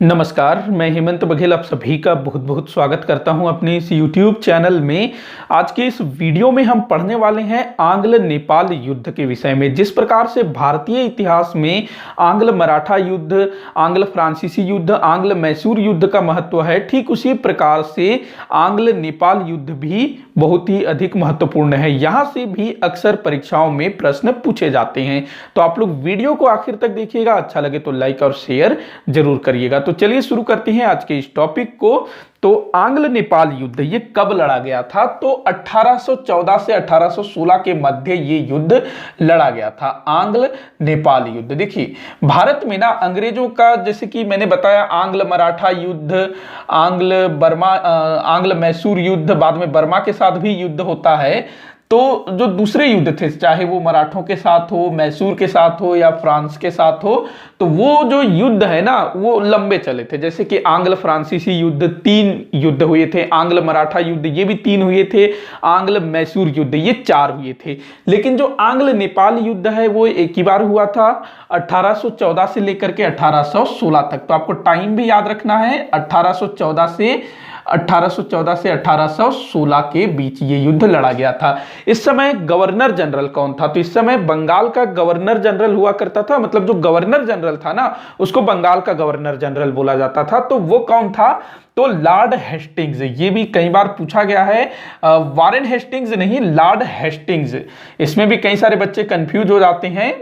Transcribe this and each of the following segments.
नमस्कार, मैं हेमंत बघेल आप सभी का बहुत बहुत स्वागत करता हूं अपने इस YouTube चैनल में। आज के इस वीडियो में हम पढ़ने वाले हैं आंग्ल नेपाल युद्ध के विषय में। जिस प्रकार से भारतीय इतिहास में आंग्ल मराठा युद्ध, आंग्ल फ्रांसीसी युद्ध, आंग्ल मैसूर युद्ध का महत्व है, ठीक उसी प्रकार से आंग्ल नेपाल युद्ध भी बहुत ही अधिक महत्वपूर्ण है। यहाँ से भी अक्सर परीक्षाओं में प्रश्न पूछे जाते हैं, तो आप लोग वीडियो को आखिर तक देखिएगा। अच्छा लगे तो लाइक और शेयर जरूर करिएगा। तो चलिए शुरू करते हैं आज के इस टॉपिक को। तो आंग्ल नेपाल युद्ध ये कब लड़ा गया था? तो 1814 से 1816 के मध्य ये युद्ध लड़ा गया था, आंग्ल नेपाल युद्ध। देखिए भारत में ना अंग्रेजों का, जैसे कि मैंने बताया, आंग्ल मराठा युद्ध, आंग्ल मैसूर युद्ध, बाद में बर्मा के साथ भी युद्ध होता है। तो जो दूसरे युद्ध थे, चाहे वो मराठों के साथ हो, मैसूर के साथ हो या फ्रांस के साथ हो, तो वो जो युद्ध है ना वो लंबे चले थे। जैसे कि आंग्ल फ्रांसीसी युद्ध 3 युद्ध हुए थे, आंग्ल मराठा युद्ध ये भी 3 हुए थे, आंग्ल मैसूर युद्ध ये 4 हुए थे। लेकिन जो आंग्ल नेपाल युद्ध है वो एक ही बार हुआ था, 1814 से लेकर के 1816 तक। तो आपको टाइम भी याद रखना है, 1814 से 1816 के बीच ये युद्ध लड़ा गया था। इस समय गवर्नर जनरल कौन था? तो इस समय बंगाल का गवर्नर जनरल हुआ करता था, मतलब जो गवर्नर जनरल था ना उसको बंगाल का गवर्नर जनरल बोला जाता था। तो वो कौन था? तो लॉर्ड हेस्टिंग्स। ये भी कई बार पूछा गया है, वारेन हेस्टिंग्स नहीं, लॉर्ड हेस्टिंग्स। इसमें भी कई सारे बच्चे कंफ्यूज हो जाते हैं।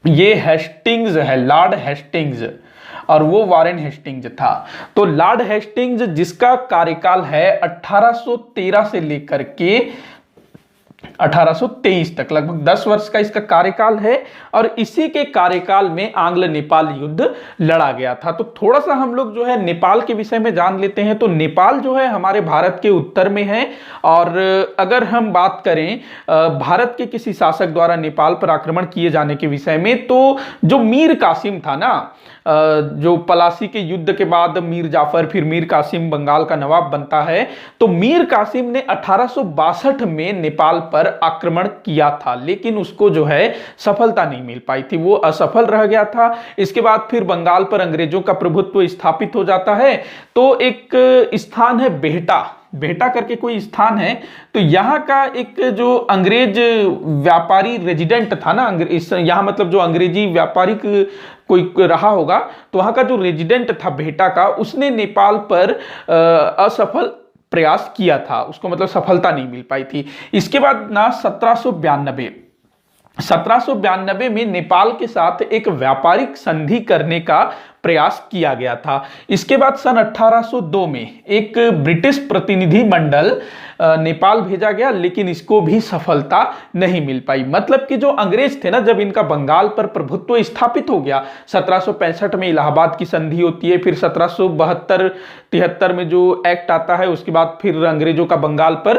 ये हेस्टिंग्स है, लॉर्ड हेस्टिंग्स, और वो वारेन हेस्टिंग्स था। तो लॉर्ड हेस्टिंग्स जिसका कार्यकाल है 1813 से लेकर के 1823 तक, लगभग 10 वर्ष का इसका कार्यकाल है, और इसी के कार्यकाल में आंग्ल नेपाल युद्ध लड़ा गया था। तो थोड़ा सा हम लोग जो है नेपाल के विषय में जान लेते हैं। तो नेपाल जो है हमारे भारत के उत्तर में है, और अगर हम बात करें भारत के किसी शासक द्वारा नेपाल पर आक्रमण किए जाने के विषय में, तो जो मीर कासिम था ना, जो पलासी के युद्ध के बाद मीर जाफर, फिर मीर कासिम बंगाल का नवाब बनता है। तो मीर कासिम ने 1862 में नेपाल पर आक्रमण किया था, लेकिन उसको जो है सफलता नहीं मिल पाई थी, वो असफल रह गया था। इसके बाद फिर बंगाल पर अंग्रेजों का प्रभुत्व स्थापित हो जाता है। तो एक स्थान है बेहटा, बेहटा करके कोई स्थान है। तो यहाँ का एक जो अंग्रेज व्यापारी रेजिडेंट था ना, यहाँ मतलब जो अंग्रेजी व्यापारिक कोई रहा होगा, तो वहाँ का जो रेजिडेंट था बेहटा का, उसने नेपाल पर असफल प्रयास किया था, उसको मतलब सफलता नहीं मिल पाई थी। इसके बाद ना 1792 में नेपाल के साथ एक व्यापारिक संधि करने का प्रयास किया गया था। इसके बाद सन 1802 में एक ब्रिटिश प्रतिनिधि मंडल नेपाल भेजा गया, लेकिन इसको भी सफलता नहीं मिल पाई। मतलब कि जो अंग्रेज थे ना, जब इनका बंगाल पर प्रभुत्व स्थापित हो गया, 1765 में इलाहाबाद की संधि होती है, फिर 1772-73 में जो एक्ट आता है, उसके बाद फिर अंग्रेजों का बंगाल पर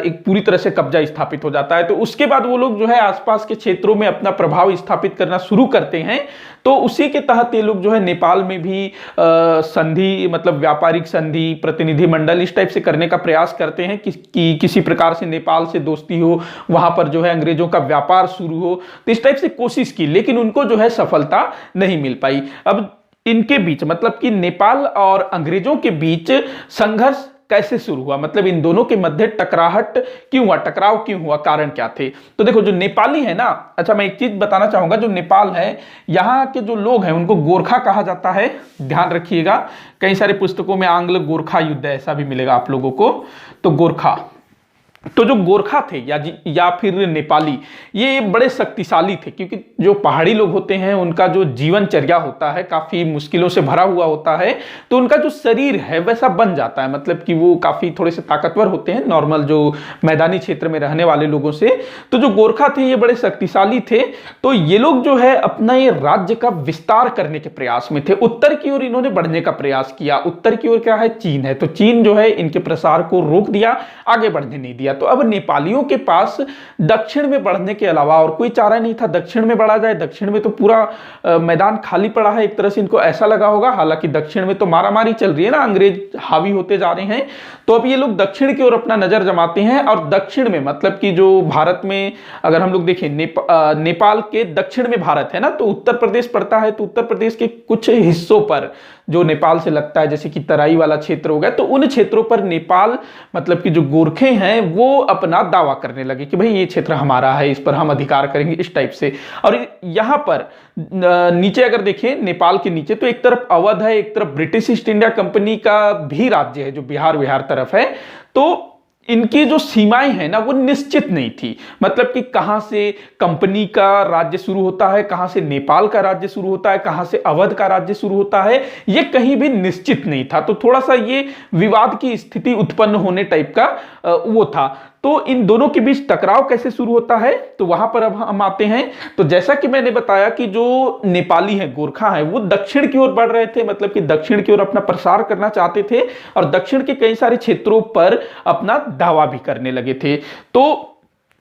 एक पूरी तरह से कब्जा स्थापित हो जाता है। तो उसके बाद वो लोग जो है आसपास के क्षेत्रों में अपना प्रभाव स्थापित करना शुरू करते हैं। तो उसी के तहत ये लोग जो है नेपाल में भी संधि, मतलब व्यापारिक संधि, प्रतिनिधि मंडल इस टाइप से करने का प्रयास करते हैं कि किसी प्रकार से नेपाल से दोस्ती हो, वहां पर जो है अंग्रेजों का व्यापार शुरू हो। तो इस टाइप से कोशिश की, लेकिन उनको जो है सफलता नहीं मिल पाई। अब इनके बीच, मतलब कि नेपाल और अंग्रेजों के बीच संघर्ष कैसे शुरू हुआ, मतलब इन दोनों के मध्य टकराहट क्यों हुआ, टकराव क्यों हुआ, कारण क्या थे? तो देखो जो नेपाली है ना, अच्छा मैं एक चीज बताना चाहूंगा, जो नेपाल है यहाँ के जो लोग हैं उनको गोरखा कहा जाता है, ध्यान रखिएगा। कई सारे पुस्तकों में आंग्ल गोरखा युद्ध ऐसा भी मिलेगा आप लोगों को। तो गोरखा, तो जो गोरखा थे या फिर नेपाली, ये बड़े शक्तिशाली थे, क्योंकि जो पहाड़ी लोग होते हैं उनका जो जीवनचर्या होता है काफी मुश्किलों से भरा हुआ होता है। तो उनका जो शरीर है वैसा बन जाता है, मतलब कि वो काफी थोड़े से ताकतवर होते हैं नॉर्मल जो मैदानी क्षेत्र में रहने वाले लोगों से। तो जो गोरखा थे ये बड़े शक्तिशाली थे। तो ये लोग जो है अपना ये राज्य का विस्तार करने के प्रयास में थे। उत्तर की ओर इन्होंने बढ़ने का प्रयास किया। उत्तर की ओर क्या है? चीन है। तो चीन जो है इनके प्रसार को रोक दिया, आगे बढ़ने नहीं दिया। तो अब नेपालियों के पास दक्षिण में बढ़ने के अलावा और कोई चारा नहीं था। दक्षिण में बढ़ा जाए, दक्षिण में तो पूरा मैदान खाली पड़ा है, एक तरह से इनको ऐसा लगा होगा। हालांकि दक्षिण में तो मारामारी चल रही है ना, अंग्रेज हावी होते जा रहे हैं। तो अब ये लोग दक्षिण की ओर अपना नजर जमाते हैं, और दक्षिण में मतलब कि जो भारत में अगर हम लोग देखें नेपाल के दक्षिण में भारत है ना, तो उत्तर प्रदेश पड़ता है। तो उत्तर प्रदेश के कुछ हिस्सों पर जो नेपाल से लगता है, जैसे कि तराई वाला क्षेत्र हो गया, तो उन क्षेत्रों पर नेपाल मतलब कि जो गोरखे हैं वो अपना दावा करने लगे कि भाई ये क्षेत्र हमारा है, इस पर हम अधिकार करेंगे, इस टाइप से। और यहाँ पर नीचे अगर देखें नेपाल के नीचे, तो एक तरफ अवध है, एक तरफ ब्रिटिश ईस्ट इंडिया कंपनी का भी राज्य है जो बिहार तरफ है। तो इनकी जो सीमाएं हैं ना वो निश्चित नहीं थी, मतलब कि कहां से कंपनी का राज्य शुरू होता है, कहां से नेपाल का राज्य शुरू होता है, कहां से अवध का राज्य शुरू होता है, ये कहीं भी निश्चित नहीं था। तो थोड़ा सा ये विवाद की स्थिति उत्पन्न होने टाइप का वो था। तो इन दोनों के बीच टकराव कैसे शुरू होता है, तो वहां पर अब हम आते हैं। तो जैसा कि मैंने बताया कि जो नेपाली है, गोरखा है, वो दक्षिण की ओर बढ़ रहे थे, मतलब कि दक्षिण की ओर अपना प्रसार करना चाहते थे और दक्षिण के कई सारे क्षेत्रों पर अपना दावा भी करने लगे थे। तो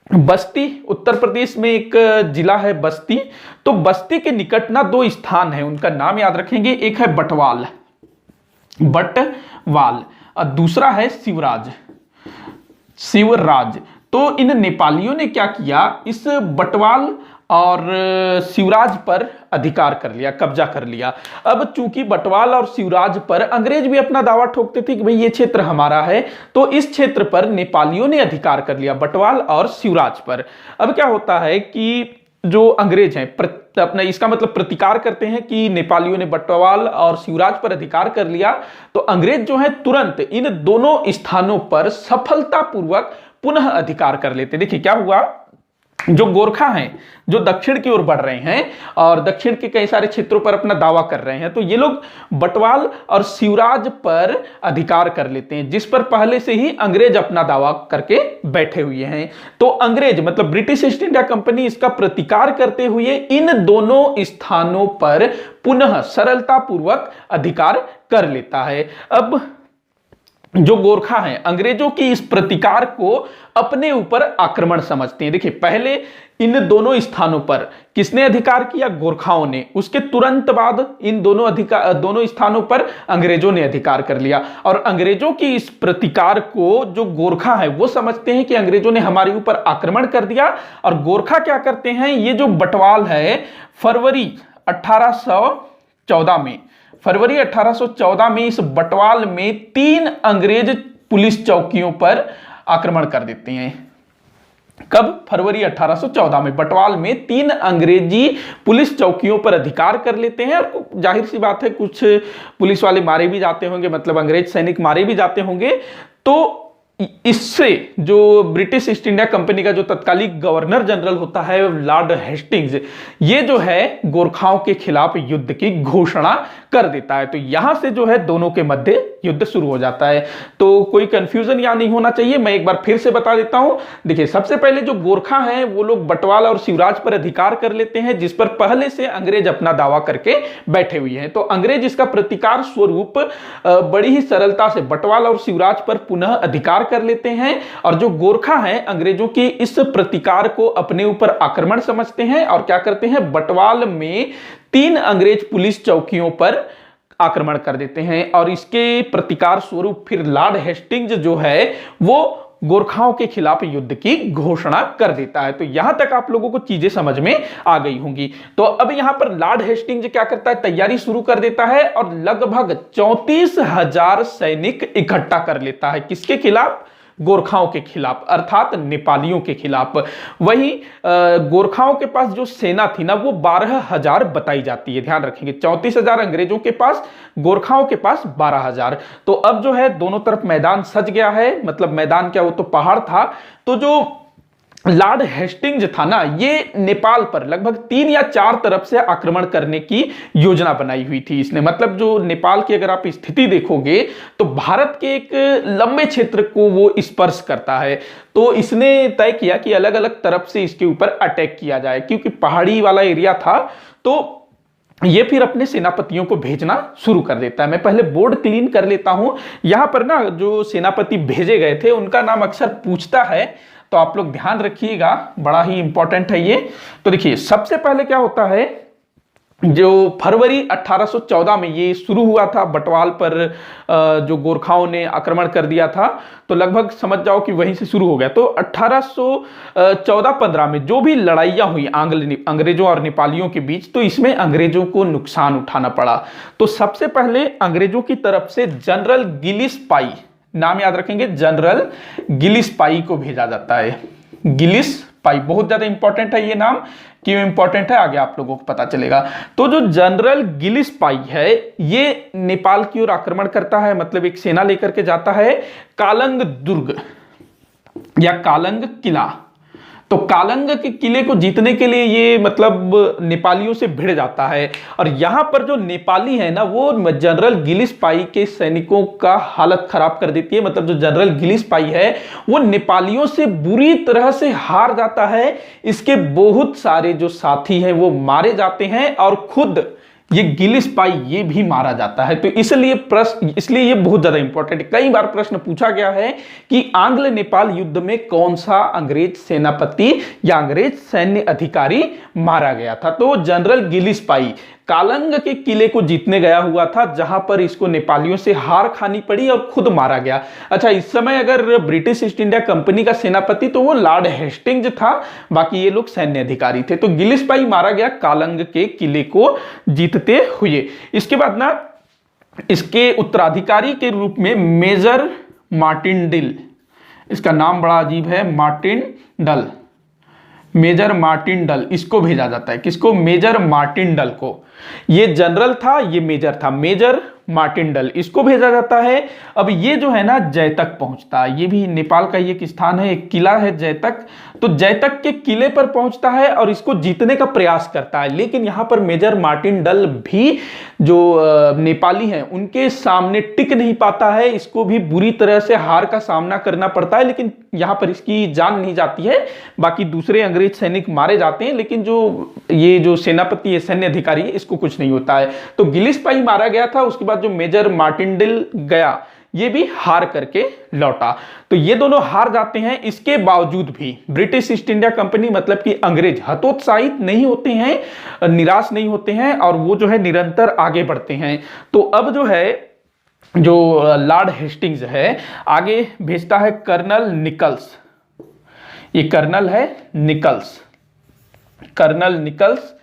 बस्ती, उत्तर प्रदेश में एक जिला है बस्ती, तो बस्ती के निकट ना दो स्थान है, उनका नाम याद रखेंगे। एक है बटवाल और दूसरा है शिवराज। तो इन नेपालियों ने क्या किया, इस बटवाल और शिवराज पर अधिकार कर लिया, कब्जा कर लिया। अब चूंकि बटवाल और शिवराज पर अंग्रेज भी अपना दावा ठोकते थे कि भाई ये क्षेत्र हमारा है, तो इस क्षेत्र पर नेपालियों ने अधिकार कर लिया, बटवाल और शिवराज पर। अब क्या होता है कि जो अंग्रेज हैं अपना, इसका मतलब प्रतिकार करते हैं कि नेपालियों ने बटवाल और शिवराज पर अधिकार कर लिया, तो अंग्रेज जो है तुरंत इन दोनों स्थानों पर सफलतापूर्वक पुनः अधिकार कर लेते। देखिए क्या हुआ, जो गोरखा हैं जो दक्षिण की ओर बढ़ रहे हैं और दक्षिण के कई सारे क्षेत्रों पर अपना दावा कर रहे हैं, तो ये लोग बटवाल और शिवराज पर अधिकार कर लेते हैं, जिस पर पहले से ही अंग्रेज अपना दावा करके बैठे हुए हैं। तो अंग्रेज मतलब ब्रिटिश ईस्ट इंडिया कंपनी इसका प्रतिकार करते हुए इन दोनों स्थानों पर पुनः सरलतापूर्वक अधिकार कर लेता है। अब जो गोरखा हैं अंग्रेजों की इस प्रतिकार को अपने ऊपर आक्रमण समझते हैं। देखिए पहले इन दोनों स्थानों पर किसने अधिकार किया, गोरखाओं ने। उसके तुरंत बाद इन दोनों स्थानों पर अंग्रेजों ने अधिकार कर लिया। और अंग्रेजों की इस प्रतिकार को जो गोरखा है वो समझते हैं कि अंग्रेजों ने हमारे ऊपर आक्रमण कर दिया। और गोरखा क्या करते हैं, ये जो बटवाल है फरवरी 1814 में इस बटवाल में 3 अंग्रेज पुलिस चौकियों पर आक्रमण कर देते हैं। कब, फरवरी 1814 में बटवाल में 3 अंग्रेजी पुलिस चौकियों पर अधिकार कर लेते हैं। और जाहिर सी बात है कुछ पुलिस वाले मारे भी जाते होंगे, मतलब अंग्रेज सैनिक मारे भी जाते होंगे। तो इससे जो ब्रिटिश ईस्ट इंडिया कंपनी का जो तत्कालीन गवर्नर जनरल होता है लॉर्ड हेस्टिंग्स, ये जो है गोरखाओं के खिलाफ युद्ध की घोषणा कर देता है। तो यहां से जो है दोनों के मध्य युद्ध शुरू हो जाता है। तो कोई कंफ्यूजन यहां नहीं होना चाहिए, मैं एक बार फिर से बता देता हूं। देखिए सबसे पहले जो गोरखा हैं वो लोग बटवाल और शिवराज पर अधिकार कर लेते हैं, जिस पर पहले से अंग्रेज अपना दावा करके बैठे हुए हैं। तो अंग्रेज इसका प्रतिकार स्वरूप बड़ी ही सरलता से बटवाल और शिवराज पर पुनः अधिकार कर लेते हैं। और जो गोरखा हैं अंग्रेजों की इस प्रतिकार को अपने ऊपर आक्रमण समझते हैं और क्या करते हैं, बटवाल में 3 अंग्रेज पुलिस चौकियों पर आक्रमण कर देते हैं। और इसके प्रतिकार स्वरूप फिर लॉर्ड हेस्टिंग्स जो है वो गोरखाओं के खिलाफ युद्ध की घोषणा कर देता है। तो यहां तक आप लोगों को चीजें समझ में आ गई होंगी। तो अब यहां पर लॉर्ड हेस्टिंग्स क्या करता है, तैयारी शुरू कर देता है और लगभग 34,000 सैनिक इकट्ठा कर लेता है। किसके खिलाफ, गोरखाओं के खिलाफ, अर्थात नेपालियों के खिलाफ। वहीं गोरखाओं के पास जो सेना थी ना वो 12,000 बताई जाती है, ध्यान रखेंगे। 34,000 अंग्रेजों के पास, गोरखाओं के पास 12,000। तो अब जो है दोनों तरफ मैदान सज गया है, मतलब मैदान क्या, वो तो पहाड़ था। तो जो लॉर्ड हेस्टिंग्स था ना, ये नेपाल पर लगभग 3 या 4 तरफ से आक्रमण करने की योजना बनाई हुई थी इसने। मतलब जो नेपाल की अगर आप स्थिति देखोगे तो भारत के एक लंबे क्षेत्र को वो स्पर्श करता है। तो इसने तय किया कि अलग अलग तरफ से इसके ऊपर अटैक किया जाए, क्योंकि पहाड़ी वाला एरिया था। तो ये फिर अपने सेनापतियों को भेजना शुरू कर देता है। मैं पहले बोर्ड क्लीन कर लेता हूं। यहां पर ना जो सेनापति भेजे गए थे उनका नाम अक्सर पूछता है, तो आप लोग ध्यान रखिएगा, बड़ा ही इंपॉर्टेंट है ये। तो देखिए सबसे पहले क्या होता है, जो फरवरी 1814 में ये शुरू हुआ था, बटवाल पर जो गोरखाओं ने आक्रमण कर दिया था, तो लगभग समझ जाओ कि वहीं से शुरू हो गया। तो 1814-15 में जो भी लड़ाइयाँ हुई अंग्रेजों और नेपालियों के बीच, तो इसमें अंग्रेजों को नुकसान उठाना पड़ा। तो सबसे पहले अंग्रेजों की तरफ से जनरल गिलिस्पाई, नाम याद रखेंगे, जनरल गिलिस्पाई को भेजा जाता है। गिलिस्पाई बहुत ज्यादा इंपॉर्टेंट है ये नाम, क्यों इंपॉर्टेंट है आगे आप लोगों को पता चलेगा। तो जो जनरल गिलिस्पाई है ये नेपाल की ओर आक्रमण करता है, मतलब एक सेना लेकर के जाता है कालंग दुर्ग या कालंग किला। तो कालंग के किले को जीतने के लिए ये मतलब नेपालियों से भिड़ जाता है, और यहां पर जो नेपाली है ना वो जनरल गिलिस्पाई के सैनिकों का हालत खराब कर देती है। मतलब जो जनरल गिलिस्पाई है वो नेपालियों से बुरी तरह से हार जाता है, इसके बहुत सारे जो साथी हैं वो मारे जाते हैं, और खुद ये गिलिस्पाई ये भी मारा जाता है। तो इसलिए ये बहुत ज्यादा इंपॉर्टेंट है। कई बार प्रश्न पूछा गया है कि आंग्ल नेपाल युद्ध में कौन सा अंग्रेज सेनापति या अंग्रेज सैन्य अधिकारी मारा गया था। तो जनरल गिलिस्पाई कालंग के किले को जीतने गया हुआ था, जहां पर इसको नेपालियों से हार खानी पड़ी और खुद मारा गया। अच्छा, इस समय अगर ब्रिटिश ईस्ट इंडिया कंपनी का सेनापति तो वो लॉर्ड हेस्टिंग्स था, बाकी ये लोग सैन्य अधिकारी थे। तो गिलिस्पाई मारा गया कालंग के किले को जीतते हुए। इसके बाद ना इसके उत्तराधिकारी के रूप में मेजर मार्टिनडल, इसका नाम बड़ा अजीब है, मार्टिनडल, मेजर मार्टिनडल, इसको भेजा जाता है। किसको? मेजर मार्टिनडल को। ये जनरल था, ये मेजर था, मेजर मार्टिनडल, इसको भेजा जाता है। अब ये जो है ना जयतक पहुंचता है, ये भी नेपाल का एक स्थान है, एक किला है जयतक। तो जयतक के किले पर पहुंचता है और इसको जीतने का प्रयास करता है, लेकिन यहां पर मेजर मार्टिनडल भी जो नेपाली हैं उनके सामने टिक नहीं पाता है, इसको भी बुरी तरह से हार का सामना करना पड़ता है, लेकिन यहां पर इसकी जान नहीं जाती है। बाकी दूसरे अंग्रेज सैनिक मारे जाते हैं, लेकिन जो सेनापति है, सैन्य अधिकारी, इसको कुछ नहीं होता है। तो गिलिस्पाई मारा गया था, उसके बाद जो मेजर मार्टिनडल गया ये भी हार करके लौटा। तो ये दोनों हार जाते हैं। इसके बावजूद भी ब्रिटिश ईस्ट इंडिया कंपनी मतलब कि अंग्रेज हतोत्साहित नहीं होते हैं, निराश नहीं होते हैं, और वो जो है निरंतर आगे बढ़ते हैं। तो अब जो है जो लॉर्ड हेस्टिंग्स है आगे भेजता है कर्नल निकल्स। ये कर्नल है निकल्स, कर्नल निकल्स,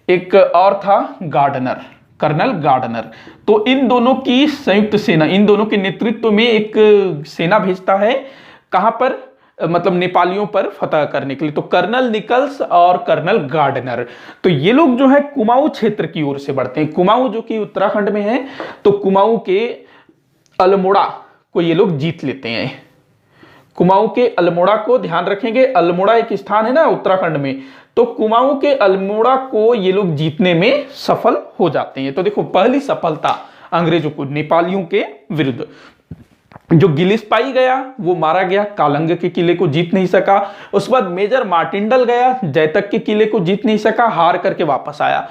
एक और था गार्डनर, कर्नल गार्डनर। तो इन दोनों की संयुक्त सेना, इन दोनों के नेतृत्व में एक सेना भेजता है। कहां पर? मतलब नेपालियों पर फतह करने के लिए। तो कर्नल निकल्स और कर्नल गार्डनर, तो ये लोग जो है कुमाऊं क्षेत्र की ओर से बढ़ते हैं। कुमाऊं जो कि उत्तराखंड में है, तो कुमाऊं के अल्मोड़ा को ये लोग जीत लेते हैं। कुमाऊं के अल्मोड़ा को ध्यान रखेंगे, अल्मोड़ा एक स्थान है ना उत्तराखंड में, तो कुमाऊं के अल्मोड़ा को ये लोग जीतने में सफल हो जाते हैं। तो देखो पहली सफलता अंग्रेजों को नेपालियों के विरुद्ध। जो गिलिस्पाई गया वो मारा गया, कालंग के किले को जीत नहीं सका। उसके बाद मेजर मार्टिनडल गया, जयतक के किले को जीत नहीं सका, हार करके वापस आया।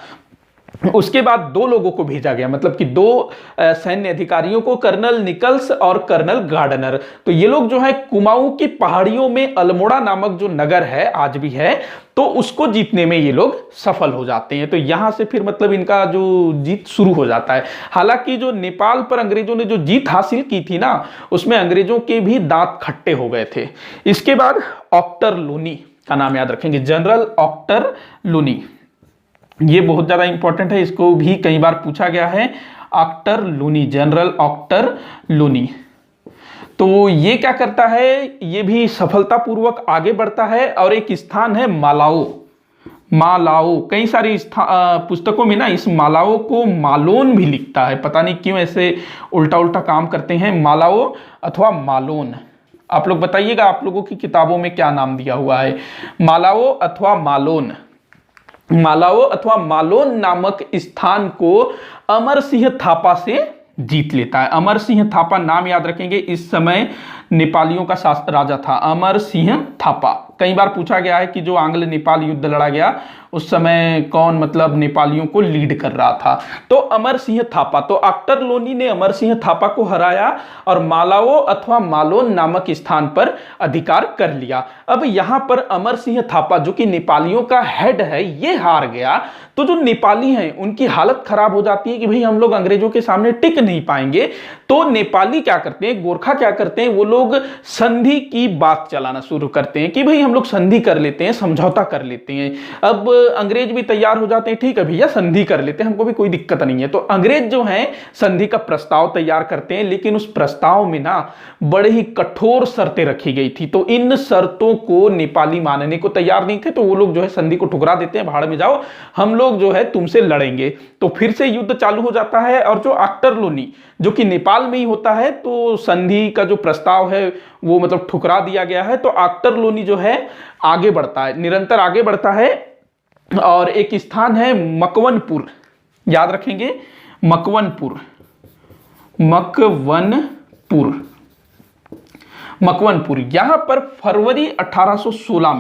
उसके बाद दो लोगों को भेजा गया, मतलब कि दो सैन्य अधिकारियों को, कर्नल निकल्स और कर्नल गार्डनर। तो ये लोग जो है कुमाऊं की पहाड़ियों में अल्मोड़ा नामक जो नगर है, आज भी है, तो उसको जीतने में ये लोग सफल हो जाते हैं। तो यहां से फिर मतलब इनका जो जीत शुरू हो जाता है। हालांकि जो नेपाल पर अंग्रेजों ने जो जीत हासिल की थी ना, उसमें अंग्रेजों के भी दांत खट्टे हो गए थे। इसके बाद ऑक्टर लूनी का नाम याद रखेंगे, जनरल ऑक्टर लूनी, ये बहुत ज्यादा इंपॉर्टेंट है, इसको भी कई बार पूछा गया है। ऑक्टर लूनी, जनरल ऑक्टर लूनी। तो ये क्या करता है, ये भी सफलतापूर्वक आगे बढ़ता है, और एक स्थान है मालाओ। मालाओ, कई सारी पुस्तकों में ना इस मालाओ को मालोन भी लिखता है, पता नहीं क्यों ऐसे उल्टा उल्टा काम करते हैं, मालाओ अथवा मालोन। आप लोग बताइएगा आप लोगों की किताबों में क्या नाम दिया हुआ है, मालाओ अथवा मालोन। मालाओ अथवा मालोन नामक स्थान को अमर सिंह थापा से जीत लेता है। अमर सिंह थापा नाम याद रखेंगे, इस समय नेपालियों का राजा था, अमर सिंह थापा। कई बार पूछा गया है कि जो आंग्ल नेपाल युद्ध लड़ा गया उस समय कौन मतलब नेपालियों को लीड कर रहा था, तो अमर सिंह थापा। तो ऑक्टर लोनी ने अमर सिंह थापा को हराया और मालावो अथवा मालोन नामक स्थान पर अधिकार कर लिया। अब यहां पर अमर सिंह थापा जो कि नेपालियों का हेड है ये हार गया, तो जो नेपाली हैं उनकी हालत खराब हो जाती है कि भाई हम लोग अंग्रेजों के सामने टिक नहीं पाएंगे। तो नेपाली क्या करते हैं, गोरखा क्या करते हैं, वो लोग संधि की बात चलाना शुरू करते हैं कि भाई हम लोग संधि कर लेते हैं, समझौता कर लेते हैं। अब अंग्रेज भी तैयार हो जाते हैं, ठीक है भैया संधि कर लेते हैं, हमको भी कोई दिक्कत नहीं है। तो अंग्रेज जो हैं संधि का प्रस्ताव तैयार करते हैं, लेकिन उस प्रस्ताव में ना बड़े ही कठोर शर्तें रखी गई थी। तो इन शर्तों को नेपाली मानने को तैयार नहीं थे, तो वो लोग जो है संधि को ठुकरा देते हैं, भाड़ में जाओ, हम लोग जो है तुमसे लड़ेंगे। तो फिर से युद्ध चालू हो जाता है और जो ऑक्टर लोनी जो कि नेपाल में ही होता है, तो संधि का जो प्रस्ताव है वो मतलब ठुकरा दिया गया है। तो ऑक्टर लोनी जो है आगे बढ़ता है, निरंतर आगे बढ़ता है और एक स्थान है मकवनपुर, याद रखेंगे मकवनपुर, मकवनपुर यहां पर फरवरी 1816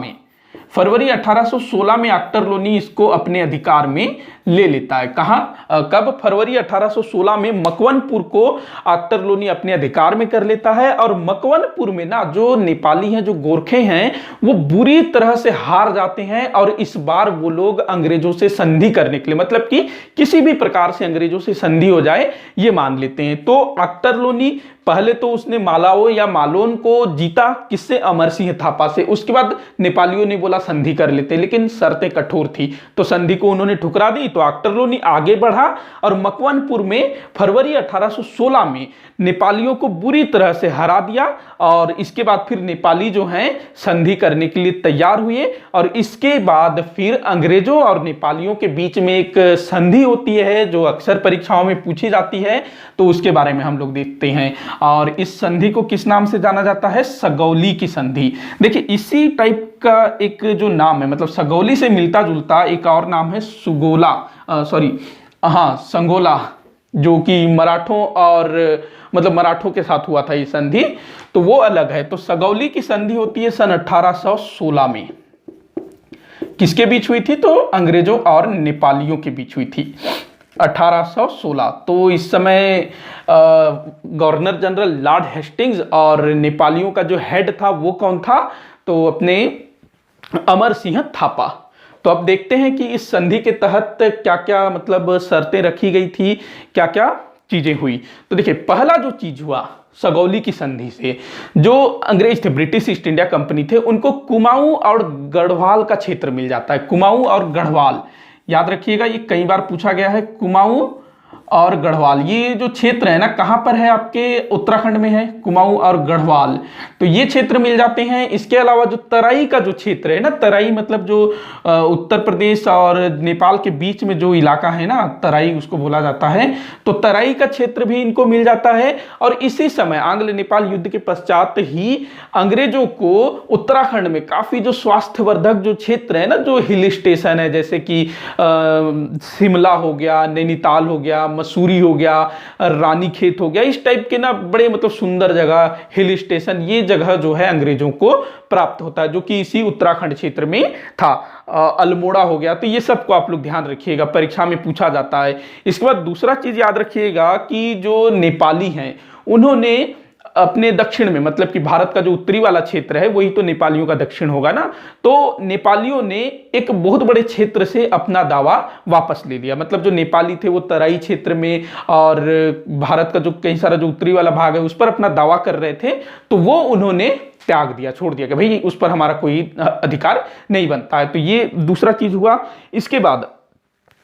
में ऑक्टर लोनी इसको अपने अधिकार में ले लेता है। कहां, कब, फरवरी 1816 में मकवनपुर को ऑक्टर लोनी अपने अधिकार में कर लेता है। और मकवनपुर में ना जो नेपाली हैं, जो गोरखे हैं, वो बुरी तरह से हार जाते हैं और इस बार वो लोग अंग्रेजों से संधि करने के लिए, मतलब कि किसी भी प्रकार से अंग्रेजों से संधि हो जाए ये मान लेते हैं। तो ऑक्टर लोनी पहले तो उसने मालाओ या मालोन को जीता, किससे, अमर सिंह थापा से। उसके बाद नेपालियों ने बोला संधि कर लेते, लेकिन शर्तें कठोर थी, तो संधि को उन्होंने ठुकरा दी। तो ऑक्टर लोनी आगे बढ़ा और मकवनपुर में फरवरी 1816 में नेपालियों को बुरी तरह से हरा दिया। और इसके बाद फिर नेपाली जो हैं संधि करने के लिए तैयार हुए और इसके बाद फिर अंग्रेजों और नेपालियों के बीच में एक संधि होती है जो अक्सर परीक्षाओं में पूछी जाती है, तो उसके बारे में हम लोग देखते हैं। और इस संधि को किस नाम से जाना जाता है, सगौली की संधि। देखिए इसी टाइप का एक जो नाम है, मतलब सगौली से मिलता जुलता एक और नाम है संगोला, जो कि मराठों और मतलब मराठों के साथ हुआ था ये संधि, तो वो अलग है। तो सगौली की संधि होती है सन 1816 में। किसके बीच हुई थी, तो अंग्रेजों और नेपालियों के बीच हुई थी 1816। तो इस समय गवर्नर जनरल लॉर्ड हेस्टिंग्स और नेपालियों का जो हेड था वो कौन था, तो अपने अमर सिंह थापा। तो अब देखते हैं कि इस संधि के तहत क्या क्या मतलब शर्तें रखी गई थी, क्या क्या चीजें हुई। तो देखिए पहला जो चीज हुआ सगौली की संधि से, जो अंग्रेज थे, ब्रिटिश ईस्ट इंडिया कंपनी थे, उनको कुमाऊं और गढ़वाल का क्षेत्र मिल जाता है। कुमाऊं और गढ़वाल याद रखिएगा, ये कई बार पूछा गया है। कुमाऊं और गढ़वाल ये जो क्षेत्र है ना, कहां पर है, आपके उत्तराखंड में है कुमाऊं और गढ़वाल, तो ये क्षेत्र मिल जाते हैं। इसके अलावा जो तराई का जो क्षेत्र है ना, तराई मतलब जो उत्तर प्रदेश और नेपाल के बीच में जो इलाका है ना, तराई उसको बोला जाता है, तो तराई का क्षेत्र भी इनको मिल जाता है। और इसी समय आंग्ल नेपाल युद्ध के पश्चात ही अंग्रेजों को उत्तराखंड में काफी जो स्वास्थ्यवर्धक जो क्षेत्र है ना, जो हिल स्टेशन है, जैसे कि शिमला हो गया, नैनीताल हो गया, मसूरी हो गया, रानीखेत हो गया, इस टाइप के ना बड़े मतलब सुंदर जगह, हिल स्टेशन, ये जगह जो है अंग्रेजों को प्राप्त होता है, जो कि इसी उत्तराखंड क्षेत्र में था। अल्मोड़ा हो गया, तो ये सबको आप लोग ध्यान रखिएगा, परीक्षा में पूछा जाता है। इसके बाद दूसरा चीज याद रखिएगा कि जो नेपाली हैं उन्होंने अपने दक्षिण में, मतलब कि भारत का जो उत्तरी वाला क्षेत्र है वही तो नेपालियों का दक्षिण होगा ना, तो नेपालियों ने एक बहुत बड़े क्षेत्र से अपना दावा वापस ले लिया। मतलब जो नेपाली थे वो तराई क्षेत्र में और भारत का जो कई सारा जो उत्तरी वाला भाग है उस पर अपना दावा कर रहे थे, तो वो उन्होंने त्याग दिया, छोड़ दिया कि भाई उस पर हमारा कोई अधिकार नहीं बनता है। तो ये दूसरा चीज हुआ। इसके बाद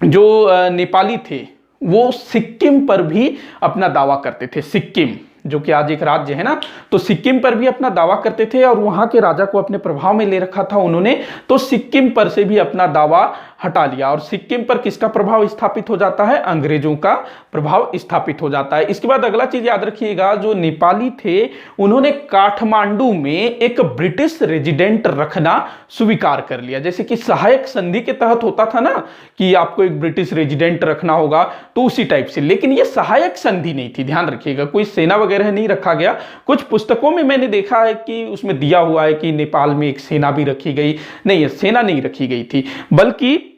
जो नेपाली थे वो सिक्किम पर भी अपना दावा करते थे। सिक्किम जो कि आज एक राज्य है ना, तो सिक्किम पर भी अपना दावा करते थे और वहां के राजा को अपने प्रभाव में ले रखा था उन्होंने, तो सिक्किम पर से भी अपना दावा हटा लिया और सिक्किम पर किसका प्रभाव स्थापित हो जाता है? अंग्रेजों का प्रभाव स्थापित हो जाता है। इसके बाद अगला चीज याद रखिएगा, जो नेपाली थे उन्होंने काठमांडू में एक ब्रिटिश रेजिडेंट रखना स्वीकार कर लिया। जैसे कि सहायक संधि के तहत होता था ना कि आपको एक ब्रिटिश रेजिडेंट रखना होगा, तो उसी टाइप से। लेकिन ये सहायक संधि नहीं थी, ध्यान रखिएगा, कोई सेना वगैरह नहीं रखा गया। कुछ पुस्तकों में मैंने देखा है कि उसमें दिया हुआ है कि नेपाल में एक सेना भी रखी गई, नहीं, सेना नहीं रखी गई थी, बल्कि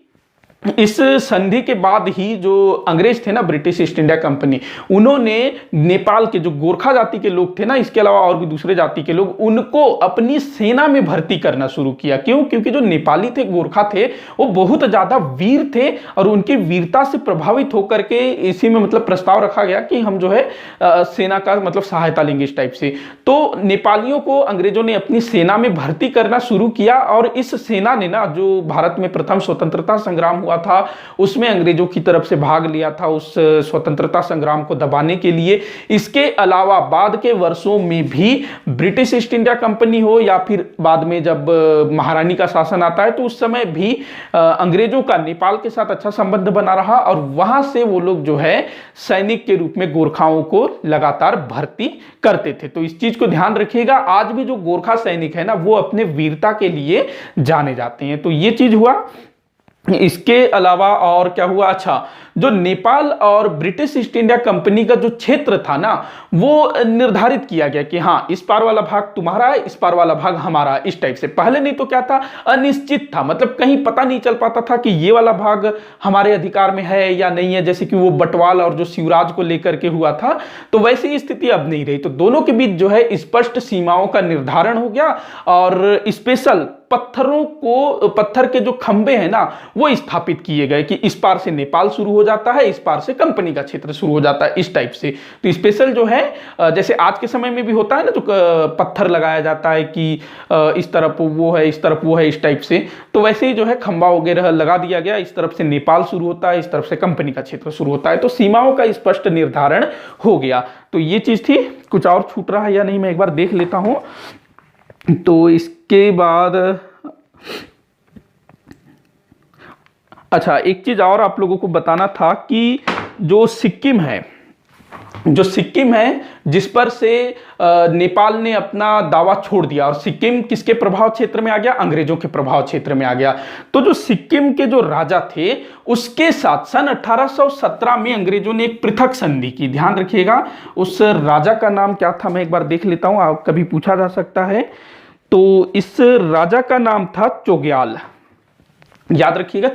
इस संधि के बाद ही जो अंग्रेज थे ना, ब्रिटिश ईस्ट इंडिया कंपनी, उन्होंने नेपाल के जो गोरखा जाति के लोग थे ना, इसके अलावा और भी दूसरे जाति के लोग, उनको अपनी सेना में भर्ती करना शुरू किया। क्यों? क्योंकि जो नेपाली थे, गोरखा थे, वो बहुत ज्यादा वीर थे और उनकी वीरता से प्रभावित होकर के इसी में मतलब प्रस्ताव रखा गया कि हम जो है सेना का मतलब सहायता लेंगे इस टाइप से। तो नेपालियों को अंग्रेजों ने अपनी सेना में भर्ती करना शुरू किया और इस सेना ने ना, जो भारत में प्रथम स्वतंत्रता संग्राम हुआ था, उसमें अंग्रेजों की तरफ से भाग लिया था उस स्वतंत्रता संग्राम को दबाने के लिए। इसके अलावा बाद के वर्षों में भी ब्रिटिश ईस्ट इंडिया कंपनी हो या फिर बाद में जब महारानी का शासन आता है, तो उस समय भी अंग्रेजों का नेपाल के साथ अच्छा संबंध बना रहा और वहां से वो लोग जो है सैनिक के रूप में गोरखाओं को लगातार भर्ती करते थे। तो इस चीज को ध्यान रखिएगा, आज भी जो गोरखा सैनिक है ना, वो अपने वीरता के लिए जाने जाते हैं। तो ये चीज हुआ। इसके अलावा और क्या हुआ? अच्छा, जो नेपाल और ब्रिटिश ईस्ट इंडिया कंपनी का जो क्षेत्र था ना, वो निर्धारित किया गया कि हाँ, इस पार वाला भाग तुम्हारा है, इस पार वाला भाग हमारा है, इस टाइप से। पहले नहीं तो क्या था, अनिश्चित था, मतलब कहीं पता नहीं चल पाता था कि ये वाला भाग हमारे अधिकार में है या नहीं है। जैसे कि वो बटवाल और जो शिवराज को लेकर के हुआ था, तो वैसी स्थिति अब नहीं रही। तो दोनों के बीच जो है स्पष्ट सीमाओं का निर्धारण हो गया और स्पेशल पत्थर के जो खंबे हैं ना, वो स्थापित किए गए कि इस पार से नेपाल शुरू हो जाता है, इस पार से कंपनी का क्षेत्र शुरू हो जाता है, इस टाइप से। तो स्पेशल जो है, जैसे आज के समय में भी होता है ना, जो पत्थर लगाया जाता है कि इस तरफ वो है, इस तरफ वो है, इस टाइप से। तो वैसे ही जो है खंबा वगैरह लगा दिया गया, इस तरफ से नेपाल शुरू होता है, इस तरफ से कंपनी का क्षेत्र शुरू होता है। तो सीमाओं का स्पष्ट निर्धारण हो गया। तो ये चीज थी। कुछ और छूट रहा है या नहीं, मैं एक बार देख लेता हूं। तो इसके बाद अच्छा, एक चीज और आप लोगों को बताना था कि जो सिक्किम है, जिस पर से नेपाल ने अपना दावा छोड़ दिया और सिक्किम किसके प्रभाव क्षेत्र में आ गया? अंग्रेजों के प्रभाव क्षेत्र में आ गया। तो जो सिक्किम के जो राजा थे, उसके साथ सन 1817 में अंग्रेजों ने एक पृथक संधि की। ध्यान रखिएगा, उस राजा का नाम क्या था, मैं एक बार देख लेता हूं, आप कभी पूछा जा सकता है। तो इस राजा का नाम था चोग्याल। याद रखिएगा,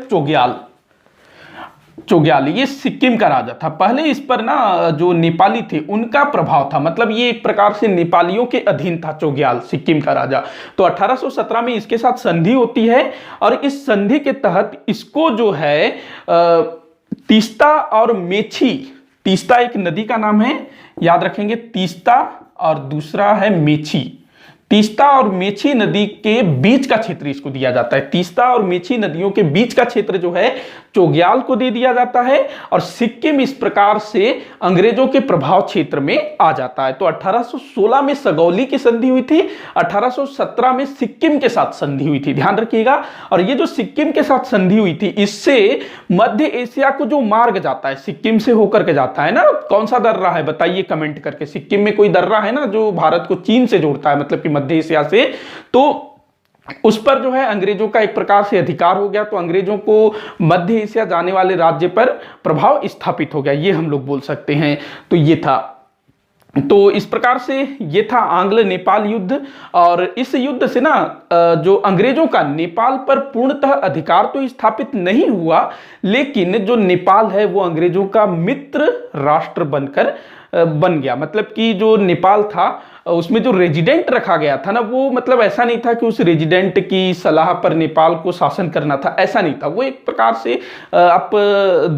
चोग्याल ये सिक्किम का राजा था। पहले इस पर ना जो नेपाली थे उनका प्रभाव था, मतलब ये एक प्रकार से नेपालियों के अधीन था चोग्याल, सिक्किम का राजा। तो 1817 में इसके साथ संधि होती है और इस संधि के तहत इसको जो है तीस्ता और मेची, तीस्ता एक नदी का नाम है, याद रखेंगे, तीस्ता और दूसरा है मेची। तीस्ता और मेची नदी के बीच का क्षेत्र इसको दिया जाता है। तीस्ता और मेची नदियों के बीच का क्षेत्र जो है चोग्याल को दे दिया जाता है और सिक्किम इस प्रकार से अंग्रेजों के प्रभाव क्षेत्र में आ जाता है। तो 1816 में सगौली की संधि हुई थी, 1817 में सिक्किम के साथ संधि हुई थी। ध्यान रखिएगा। और ये जो सिक्किम के साथ संधि हुई थी, इससे मध्य एशिया को जो मार्ग जाता है, सिक्किम से होकर के जाता है ना, कौन सा दर्रा है बताइए कमेंट करके। सिक्किम में कोई दर्रा है ना जो भारत को चीन से जोड़ता है, मतलब कि मध्य एशिया से, तो उस पर जो है अंग्रेजों का एक प्रकार से अधिकार हो गया। तो अंग्रेजों को मध्य एशिया जाने वाले राज्य पर प्रभाव स्थापित हो गया, ये हम लोग बोल सकते हैं। तो ये था। तो इस प्रकार से ये था आंग्ल नेपाल युद्ध। और इस युद्ध से ना जो अंग्रेजों का नेपाल पर पूर्णतः अधिकार तो स्थापित नहीं हुआ, लेकिन जो नेपाल है वो अंग्रेजों का मित्र राष्ट्र बनकर बन गया। मतलब कि जो नेपाल था उसमें जो रेजिडेंट रखा गया था ना, वो मतलब ऐसा नहीं था कि उस रेजिडेंट की सलाह पर नेपाल को शासन करना था, ऐसा नहीं था। वो एक प्रकार से आप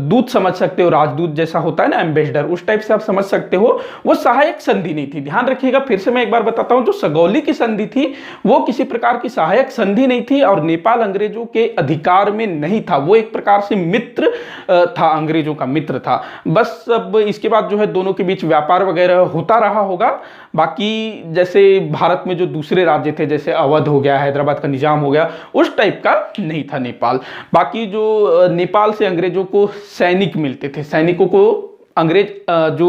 दूत समझ सकते हो, राजदूत जैसा होता है ना, एम्बेसडर, उस टाइप से आप समझ सकते हो। वो सहायक संधि नहीं थी। ध्यान रखिएगा, फिर से मैं एक बार बताता हूं, जो सगौली की संधि थी वो किसी प्रकार की सहायक संधि नहीं थी और नेपाल अंग्रेजों के अधिकार में नहीं था, वो एक प्रकार से मित्र था, अंग्रेजों का मित्र था। बस अब इसके बाद जो है दोनों के बीच व्यापार वगैरह होता रहा होगा। बाकी जैसे भारत में जो दूसरे राज्य थे, जैसे अवध हो गया, हैदराबाद का निजाम हो गया, उस टाइप का नहीं था नेपाल। बाकी जो नेपाल से अंग्रेजों को सैनिक मिलते थे, सैनिकों को अंग्रेज जो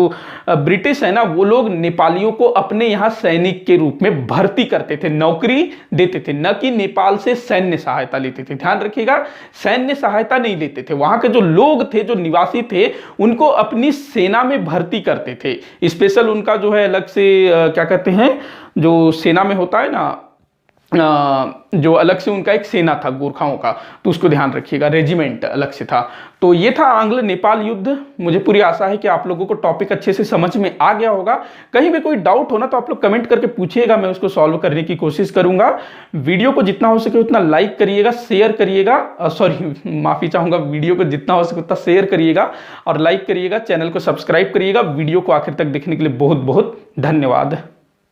ब्रिटिश है ना, वो लोग नेपालियों को अपने यहाँ सैनिक के रूप में भर्ती करते थे, नौकरी देते थे, न कि नेपाल से सैन्य सहायता लेते थे। ध्यान रखिएगा, सैन्य सहायता नहीं लेते थे। वहां के जो लोग थे, जो निवासी थे, उनको अपनी सेना में भर्ती करते थे। स्पेशल उनका जो है अलग से क्या कहते हैं, जो सेना में होता है ना, जो अलग से उनका एक सेना था गोरखाओं का, तो उसको ध्यान रखिएगा, रेजिमेंट अलग से था। तो ये था आंग्ल नेपाल युद्ध। मुझे पूरी आशा है कि आप लोगों को टॉपिक अच्छे से समझ में आ गया होगा। कहीं भी कोई डाउट हो ना तो आप लोग कमेंट करके पूछिएगा, मैं उसको सॉल्व करने की कोशिश करूंगा। वीडियो को जितना हो सके उतना लाइक करिएगा, शेयर करिएगा, सॉरी माफी चाहूंगा, वीडियो को जितना हो सके उतना शेयर करिएगा और लाइक करिएगा, चैनल को सब्सक्राइब करिएगा। वीडियो को आखिर तक देखने के लिए बहुत बहुत धन्यवाद।